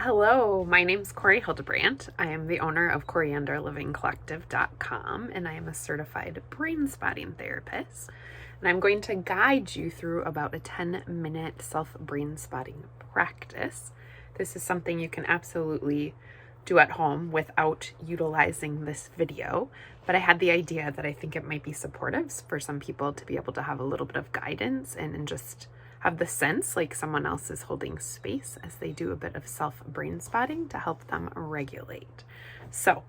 Hello, my name's Cori Hildebrandt. I am the owner of CorianderLivingCollective.com, and I am a certified brain spotting therapist. And I'm going to guide you through about a 10-minute self-brain spotting practice. This is something you can absolutely do at home without utilizing this video, but I had the idea that I think it might be supportive for some people to be able to have a little bit of guidance and just have the sense like someone else is holding space as they do a bit of self-brain spotting to help them regulate. So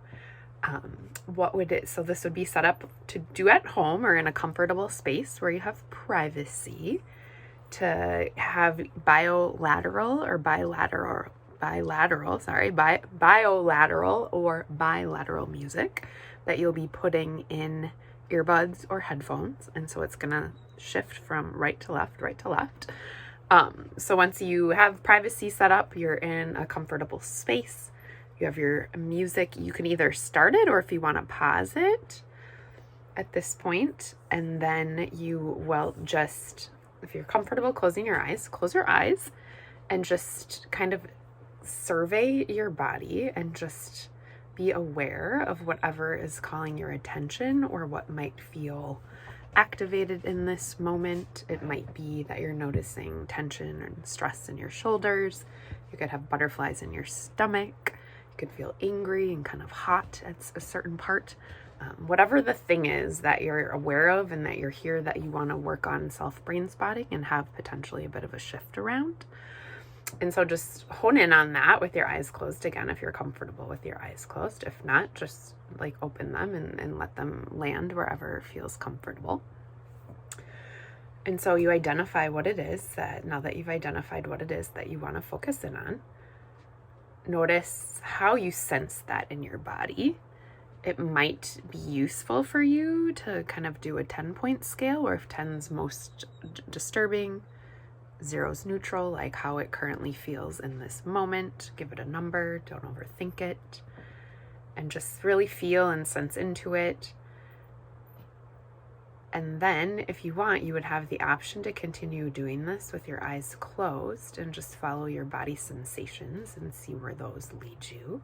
this would be set up to do at home or in a comfortable space where you have privacy, to have bilateral or bilateral music that you'll be putting in earbuds or headphones. And so it's going to shift from right to left. So once you have privacy set up, you're in a comfortable space. You have your music. You can either start it or if you want to pause it at this point, and then you will just, if you're comfortable closing your eyes, close your eyes and just kind of survey your body and just be aware of whatever is calling your attention or what might feel activated in this moment. It might be that you're noticing tension and stress in your shoulders. You could have butterflies in your stomach. You could feel angry and kind of hot at a certain part. Whatever the thing is that you're aware of and that you're here that you want to work on self-brain spotting and have potentially a bit of a shift around. And so just hone in on that with your eyes closed again, if you're comfortable with your eyes closed. If not, just like open them and let them land wherever feels comfortable. And so you identify what it is that, now that you've identified what it is that you want to focus in on, notice how you sense that in your body. It might be useful for you to kind of do a 10-point scale, where if 10's most disturbing, 0's neutral, like how it currently feels in this moment. Give it a number, don't overthink it, and just really feel and sense into it. And then if you want, you would have the option to continue doing this with your eyes closed and just follow your body sensations and see where those lead you.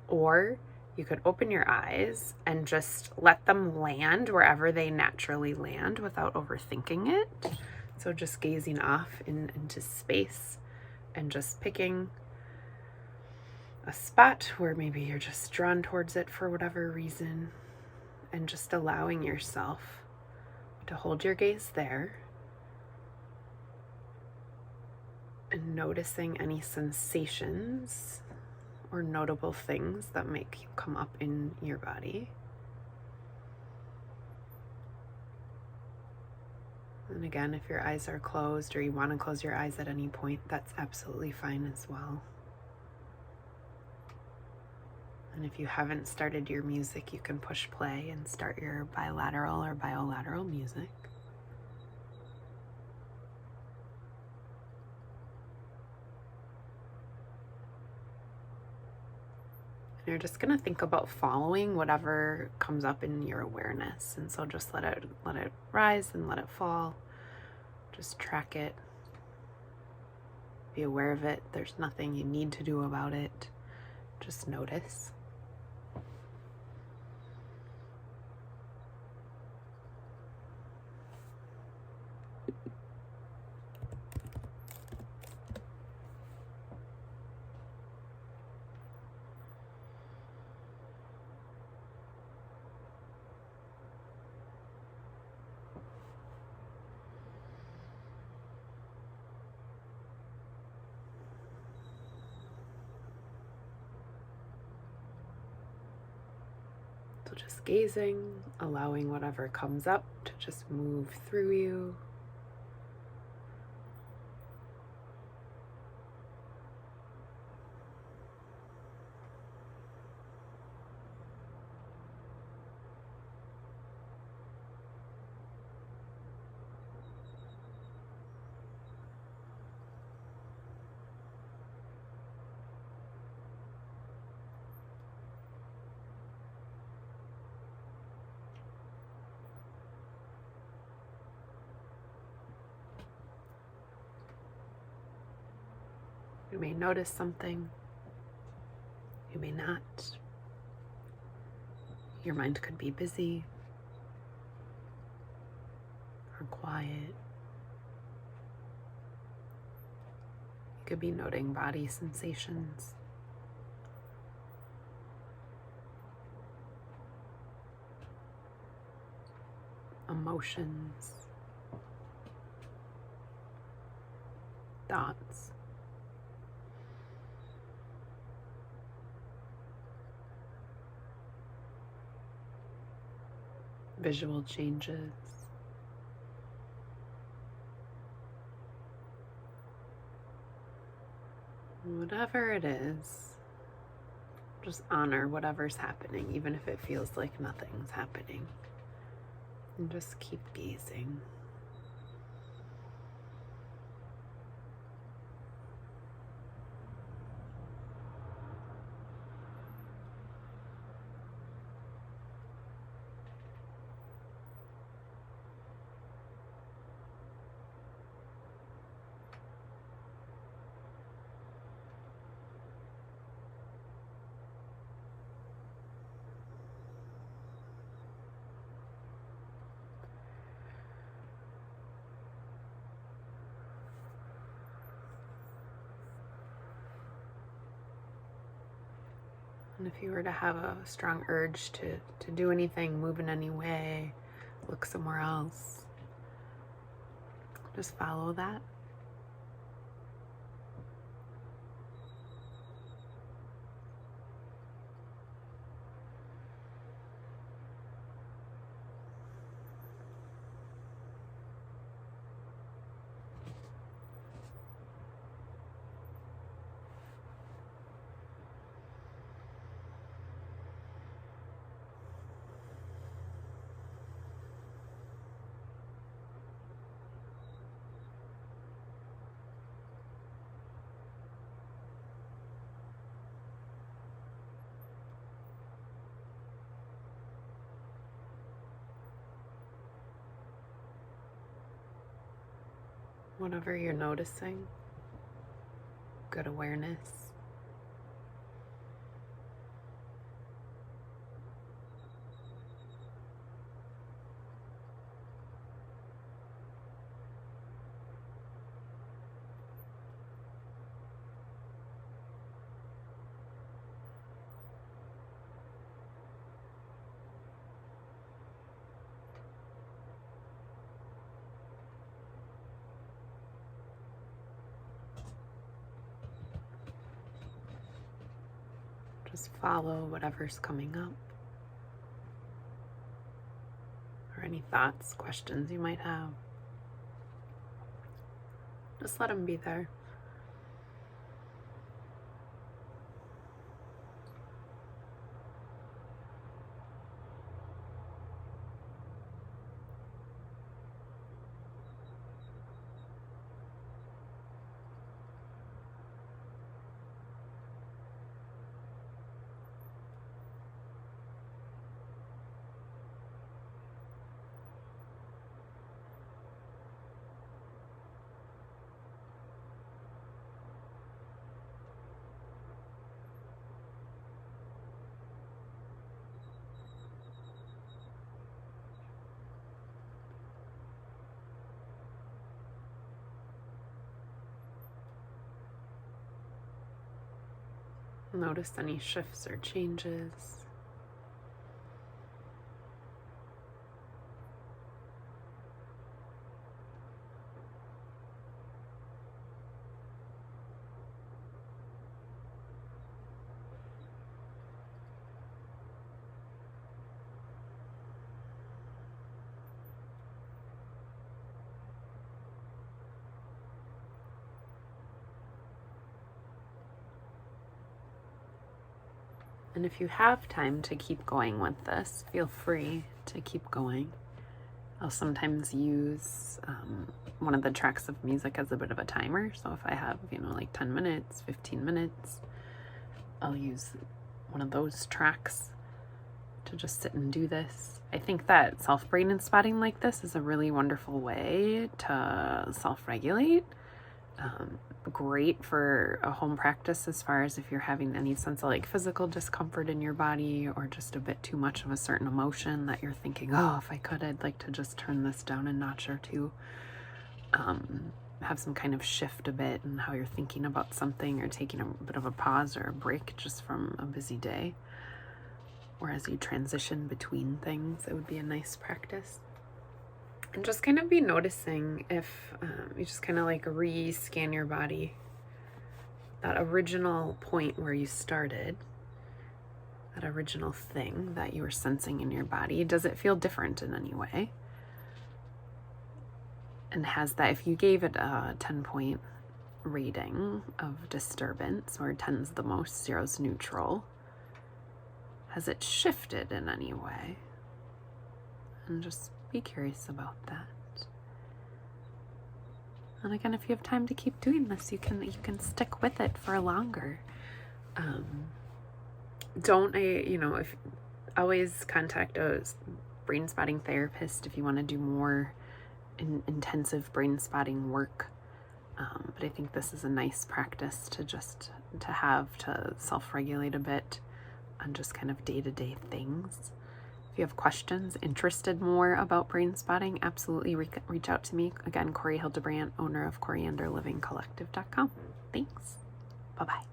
Or you could open your eyes and just let them land wherever they naturally land without overthinking it. So just gazing off into space and just picking a spot where maybe you're just drawn towards it for whatever reason, and just allowing yourself to hold your gaze there and noticing any sensations or notable things that make you come up in your body. And again, if your eyes are closed or you want to close your eyes at any point, that's absolutely fine as well. And if you haven't started your music, you can push play and start your bilateral or bilateral music. And you're just going to think about following whatever comes up in your awareness. And so just let it rise and let it fall. Just track it. Be aware of it. There's nothing you need to do about it. Just notice. So just gazing, allowing whatever comes up to just move through you. You may notice something, You may not. Your mind could be busy or quiet. You could be noting body sensations. Emotions. Thoughts. Visual changes. Whatever it is, just honor whatever's happening, even if it feels like nothing's happening. And just keep gazing. And if you were to have a strong urge to do anything, move in any way, look somewhere else, just follow that. Whatever you're noticing, good awareness. Just follow whatever's coming up, or any thoughts, questions you might have. Just let them be there. Notice any shifts or changes. And if you have time to keep going with this, feel free to keep going. I'll sometimes use one of the tracks of music as a bit of a timer. So if I have, like 10 minutes, 15 minutes, I'll use one of those tracks to just sit and do this. I think that self-brain spotting like this is a really wonderful way to self-regulate. Great for a home practice as far as if you're having any sense of like physical discomfort in your body or just a bit too much of a certain emotion that you're thinking, oh, if I could, I'd like to just turn this down a notch or two. Have some kind of shift a bit in how you're thinking about something, or taking a bit of a pause or a break just from a busy day. Or as you transition between things, it would be a nice practice. And just kind of be noticing if you just kind of like re-scan your body. That original point where you started, that original thing that you were sensing in your body, does it feel different in any way? And has that, if you gave it a 10-point rating of disturbance, where 10's the most, 0's neutral, has it shifted in any way? And just be curious about that. And again, if you have time to keep doing this, you can stick with it for longer. If always contact a brain spotting therapist if you want to do more intensive brain spotting work. But I think this is a nice practice to have to self-regulate a bit on just kind of day-to-day things. If you have questions, interested more about brain spotting, absolutely reach out to me. Again, Cori Hildebrandt, owner of CorianderLivingCollective.com. Thanks. Bye-bye.